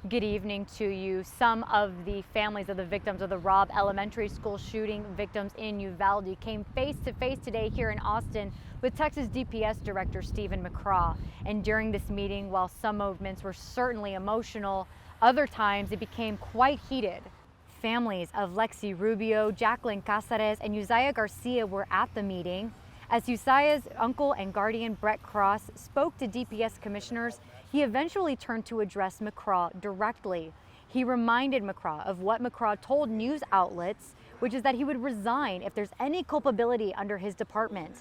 Good evening to you. Some of the families of the victims of the Robb Elementary School shooting victims in Uvalde came face to face today here in Austin with Texas DPS Director Stephen McCraw. And during this meeting, while some moments were certainly emotional, other times it became quite heated. Families of Lexi Rubio, Jacqueline Casares, and Uzziah Garcia were at the meeting. As Uzziah's uncle and guardian Brett Cross spoke to DPS commissioners, he eventually turned to address McCraw directly. He reminded McCraw of what McCraw told news outlets, which is that he would resign if there's any culpability under his department.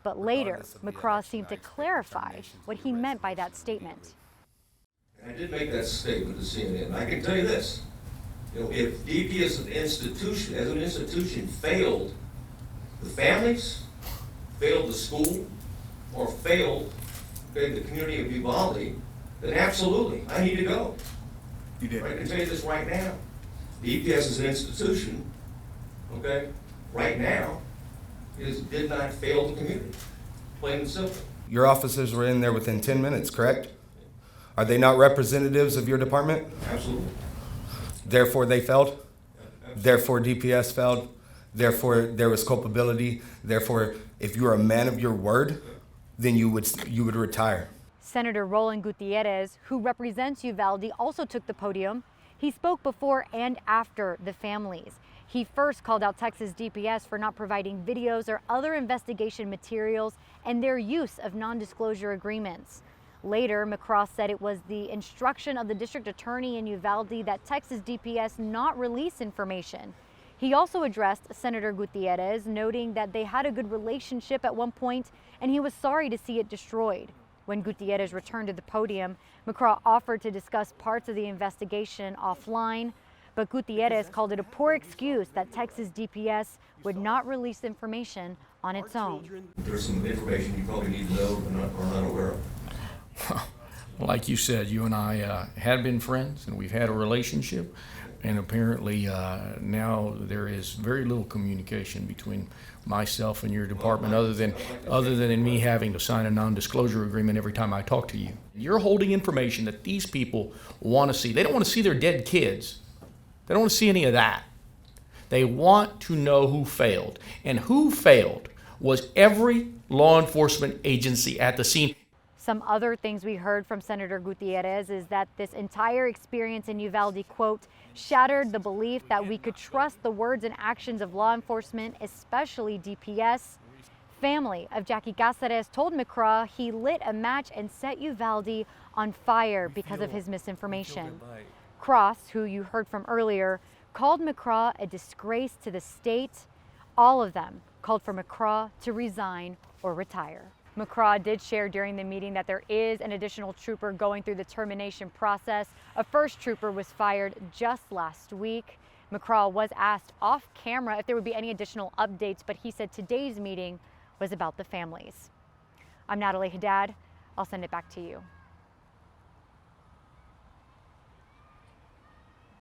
But later, McCraw seemed to clarify what he meant by that statement. I did make that statement to CNN, and I can tell you this. If DP as an institution, failed the families, failed the school, or failed the community of Uvalde, then absolutely, I need to go. You did. I can tell you this right now. DPS as an institution, okay, right now, did not fail the community, plain and simple. Your officers were in there within 10 minutes, correct? Are they not representatives of your department? Absolutely. Therefore, they failed? Therefore, DPS failed? Therefore, there was culpability? Therefore, if you are a man of your word, then you would retire. Senator Roland Gutierrez, who represents Uvalde, also took the podium. He spoke before and after the families. He first called out Texas DPS for not providing videos or other investigation materials and their use of non-disclosure agreements. Later, McCraw said it was the instruction of the district attorney in Uvalde that Texas DPS not release information. He also addressed Senator Gutierrez, noting that they had a good relationship at one point and he was sorry to see it destroyed. When Gutierrez returned to the podium, McCraw offered to discuss parts of the investigation offline, but Gutierrez called it a poor excuse that Texas DPS would not release information on its own. There's some information you probably need to know or not aware of. Like you said, you and I had been friends and we've had a relationship, and apparently now there is very little communication between myself and your department other than in me having to sign a non-disclosure agreement every time I talk to you. You're holding information that these people want to see. They don't want to see their dead kids. They don't want to see any of that. They want to know who failed, and who failed was every law enforcement agency at the scene. Some other things we heard from Senator Gutierrez is that this entire experience in Uvalde, quote, shattered the belief that we could trust the words and actions of law enforcement, especially DPS. Family of Jackie Casares told McCraw he lit a match and set Uvalde on fire because of his misinformation. Cross, who you heard from earlier, called McCraw a disgrace to the state. All of them called for McCraw to resign or retire. McCraw did share during the meeting that there is an additional trooper going through the termination process. A first trooper was fired just last week. McCraw was asked off camera if there would be any additional updates, but he said today's meeting was about the families. I'm Natalie Haddad. I'll send it back to you.